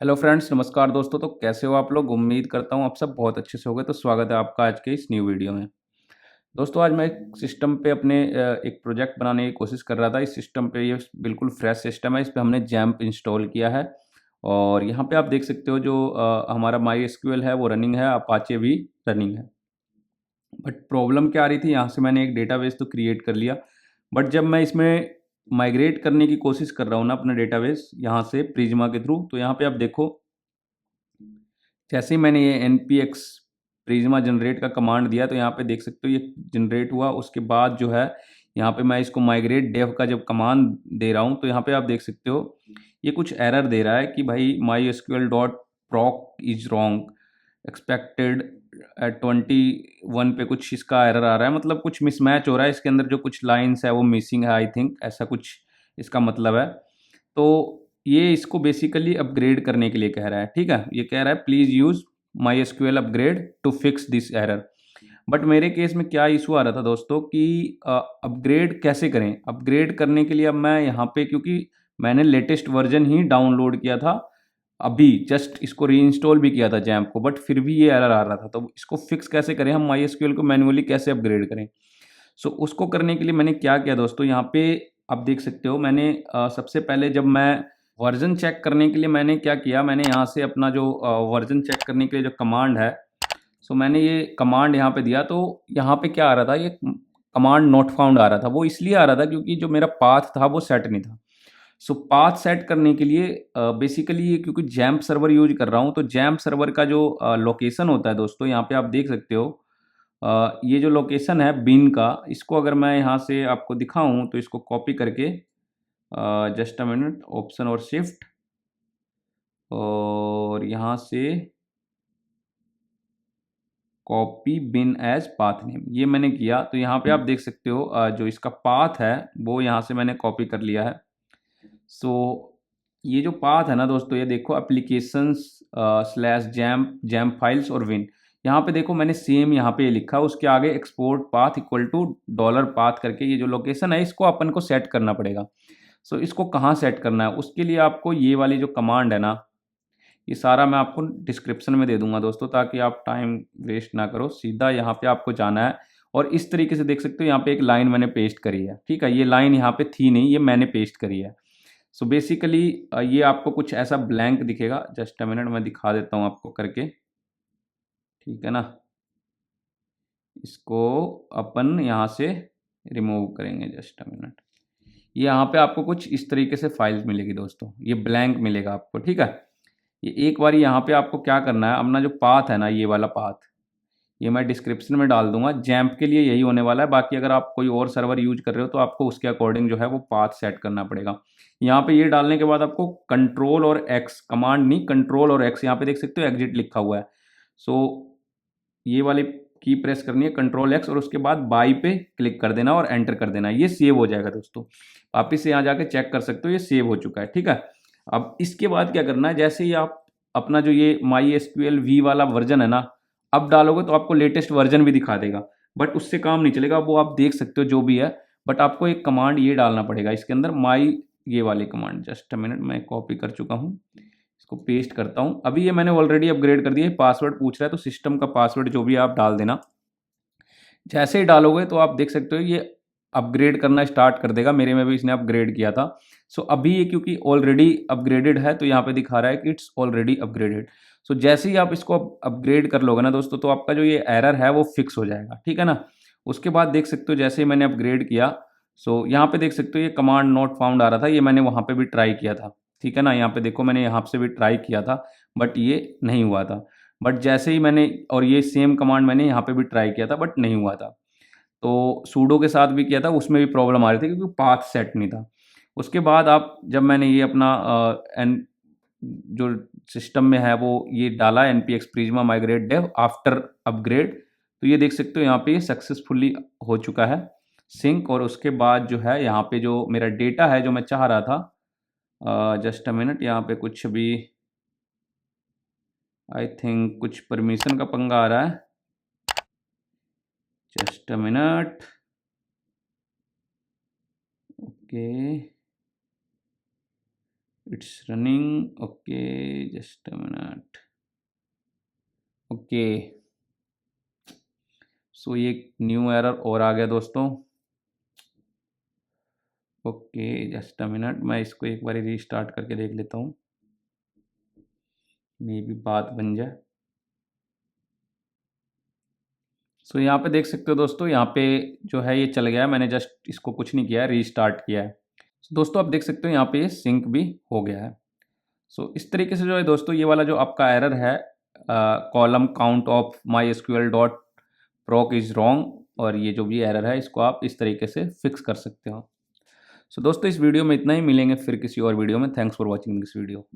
Hello friends, नमस्कार दोस्तों। तो कैसे हो आप लोग? उम्मीद करता हूँ आप सब बहुत अच्छे से होंगे। तो स्वागत है आपका आज के इस न्यू वीडियो में। दोस्तों, आज मैं एक सिस्टम पे अपने एक प्रोजेक्ट बनाने की कोशिश कर रहा था। इस सिस्टम पे ये बिल्कुल फ्रेश सिस्टम है। इस पे हमने जैम्प इंस्टॉल किया है और यहाँ पे आप देख सकते हो जो हमारा माई एसक्यूएल है वो रनिंग है, अपाचे भी रनिंग है। बट प्रॉब्लम क्या आ रही थी, यहाँ से मैंने एक डेटाबेस तो क्रिएट कर लिया, बट जब मैं इसमें माइग्रेट करने की कोशिश कर रहा हूँ ना अपना डेटाबेस यहाँ से प्रिज्मा के थ्रू, तो यहाँ पे आप देखो, जैसे ही मैंने ये npx प्रिज्मा जनरेट का कमांड दिया तो यहाँ पे देख सकते हो ये जनरेट हुआ। उसके बाद जो है यहाँ पे मैं इसको माइग्रेट डेव का जब कमांड दे रहा हूँ तो यहाँ पे आप देख सकते हो ये कुछ एरर दे रहा है कि भाई MySQL dot proc is wrong expected at 21 पे कुछ इसका एरर आ रहा है। मतलब कुछ मिसमैच हो रहा है इसके अंदर, जो कुछ लाइन्स है वो मिसिंग है, आई थिंक ऐसा कुछ इसका मतलब है। तो ये इसको बेसिकली अपग्रेड करने के लिए कह रहा है। ठीक है, ये कह रहा है please use MySQL upgrade to fix this error. But मेरे केस में क्या इशू आ रहा था दोस्तों कि अपग्रेड कैसे करें। अपग्रेड करने के लिए अब मैं यहाँ पे, क्योंकि मैंने लेटेस्ट वर्जन ही डाउनलोड किया था, अभी जस्ट इसको रीइंस्टॉल भी किया था जैम्प को, बट फिर भी ये एरर आ रहा था। तो इसको फिक्स कैसे करें, हम माई एसक्यूएल को मैन्युअली कैसे अपग्रेड करें। सो उसको करने के लिए मैंने क्या किया दोस्तों, यहाँ पे आप देख सकते हो मैंने सबसे पहले जब मैं वर्जन चेक करने के लिए मैंने क्या किया, मैंने यहाँ से अपना जो वर्जन चेक करने के लिए जो कमांड है, सो मैंने ये कमांड यहाँ पे दिया। तो यहाँ पे क्या आ रहा था, ये कमांड नॉट फाउंड आ रहा था। वो इसलिए आ रहा था क्योंकि जो मेरा पाथ था वो सेट नहीं था। सो पाथ सेट करने के लिए बेसिकली ये, क्योंकि जैम्प सर्वर यूज कर रहा हूँ, तो जैम्प सर्वर का जो लोकेशन होता है दोस्तों, यहाँ पे आप देख सकते हो ये जो लोकेशन है बिन का, इसको अगर मैं यहाँ से आपको दिखाऊं तो इसको कॉपी करके जस्ट अ मिनट, ऑप्शन और शिफ्ट, और यहाँ से कॉपी बिन एज पाथ नेम, ये मैंने किया। तो यहाँ पे आप देख सकते हो जो इसका पाथ है वो यहाँ से मैंने कॉपी कर लिया है। सो ये जो पाथ है ना दोस्तों, ये देखो applications slash XAMPP XAMPP files और विन, यहाँ पे देखो मैंने सेम यहाँ पे लिखा, उसके आगे export path equal to dollar path करके ये जो लोकेशन है इसको अपन को सेट करना पड़ेगा। सो इसको कहाँ सेट करना है, उसके लिए आपको ये वाली जो कमांड है ना, ये सारा मैं आपको डिस्क्रिप्शन में दे दूंगा दोस्तों, ताकि आप टाइम वेस्ट ना करो। सीधा यहाँ पे आपको जाना है और इस तरीके से देख सकते हो यहाँ पे एक लाइन मैंने पेस्ट करी है। ठीक है, ये लाइन यहाँ पे थी नहीं, ये मैंने पेस्ट करी है। सो बेसिकली ये आपको कुछ ऐसा ब्लैंक दिखेगा। जस्ट अ मिनट, मैं दिखा देता हूँ आपको करके, ठीक है ना। इसको अपन यहाँ से रिमूव करेंगे, जस्ट अ मिनट। ये यहाँ पे आपको कुछ इस तरीके से फाइल्स मिलेगी दोस्तों, ये ब्लैंक मिलेगा आपको। ठीक है, ये एक बार यहाँ पे आपको क्या करना है, अपना जो पाथ है ना, ये वाला पाथ, ये मैं डिस्क्रिप्शन में डाल दूंगा। जैम्प के लिए यही होने वाला है, बाकी अगर आप कोई और सर्वर यूज कर रहे हो तो आपको उसके अकॉर्डिंग जो है वो पाथ सेट करना पड़ेगा। यहाँ पे ये डालने के बाद आपको कंट्रोल और एक्स, कमांड नहीं, कंट्रोल और एक्स, यहाँ पे देख सकते हो एग्जिट लिखा हुआ है। सो ये वाली की प्रेस करनी है, कंट्रोल एक्स, और उसके बाद बाई पे क्लिक कर देना और एंटर कर देना। ये सेव हो जाएगा दोस्तों। वापिस से यहाँ जाके चेक कर सकते हो ये सेव हो चुका है। ठीक है, अब इसके बाद क्या करना है, जैसे ही आप अपना जो ये माई एसक्यूएल वी वाला वर्जन है ना, अब डालोगे तो आपको लेटेस्ट वर्जन भी दिखा देगा, बट उससे काम नहीं चलेगा, वो आप देख सकते हो जो भी है। बट आपको एक कमांड ये डालना पड़ेगा इसके अंदर, माई, ये वाली कमांड, जस्ट अ मिनट, मैं कॉपी कर चुका हूँ, इसको पेस्ट करता हूँ। अभी ये मैंने ऑलरेडी अपग्रेड कर दिया है, पासवर्ड पूछ रहा है तो सिस्टम का पासवर्ड जो भी आप डाल देना। जैसे ही डालोगे तो आप देख सकते हो ये अपग्रेड करना स्टार्ट कर देगा। मेरे में भी इसने अपग्रेड किया था। सो अभी ये क्योंकि ऑलरेडी अपग्रेडेड है तो यहाँ पे दिखा रहा है कि इट्स ऑलरेडी अपग्रेडेड। सो जैसे ही आप इसको अपग्रेड कर लोगे ना दोस्तों, तो आपका जो ये एरर है वो फिक्स हो जाएगा। ठीक है ना। उसके बाद देख सकते हो जैसे ही मैंने अपग्रेड किया, सो यहाँ पे देख सकते हो ये कमांड नॉट फाउंड आ रहा था, ये मैंने वहाँ पे भी ट्राई किया था। ठीक है ना, यहाँ पे देखो मैंने यहाँ से भी ट्राई किया था, बट ये नहीं हुआ था। बट जैसे ही मैंने, और ये सेम कमांड मैंने यहाँ पे भी ट्राई किया था बट नहीं हुआ था। तो सूडो के साथ भी किया था, उसमें भी प्रॉब्लम आ रही थी क्योंकि पाथ सेट नहीं था। उसके बाद आप, जब मैंने ये अपना एन जो सिस्टम में है वो ये डाला npx Prisma migrate dev after upgrade, तो ये देख सकते हो यहाँ पे ये सक्सेसफुली हो चुका है सिंक। और उसके बाद जो है यहाँ पे जो मेरा डेटा है जो मैं चाह रहा था, जस्ट अ मिनट, यहाँ पे कुछ भी आई थिंक कुछ परमिशन का पंगा आ रहा है, just a minute. Okay, it's running. Okay, just a minute. Okay, so ये न्यू एरर और आ गया दोस्तों। ओके, जस्ट अ मिनट, मैं इसको एक बार रीस्टार्ट करके देख लेता हूँ, मे बी बात बन जाए। सो यहाँ पे देख सकते हो दोस्तों, यहाँ पे जो है ये चल गया है, मैंने जस्ट इसको कुछ नहीं किया है, रीस्टार्ट किया है। दोस्तों आप देख सकते हो यहाँ पे ये सिंक भी हो गया है। सो इस तरीके से जो है दोस्तों, ये वाला जो आपका एरर है, column count of my SQL dot proc is wrong, और ये जो भी एरर है इसको आप इस तरीके से फिक्स कर सकते हो। सो दोस्तों इस वीडियो में इतना ही, मिलेंगे फिर किसी और वीडियो में। Thanks for watching this video.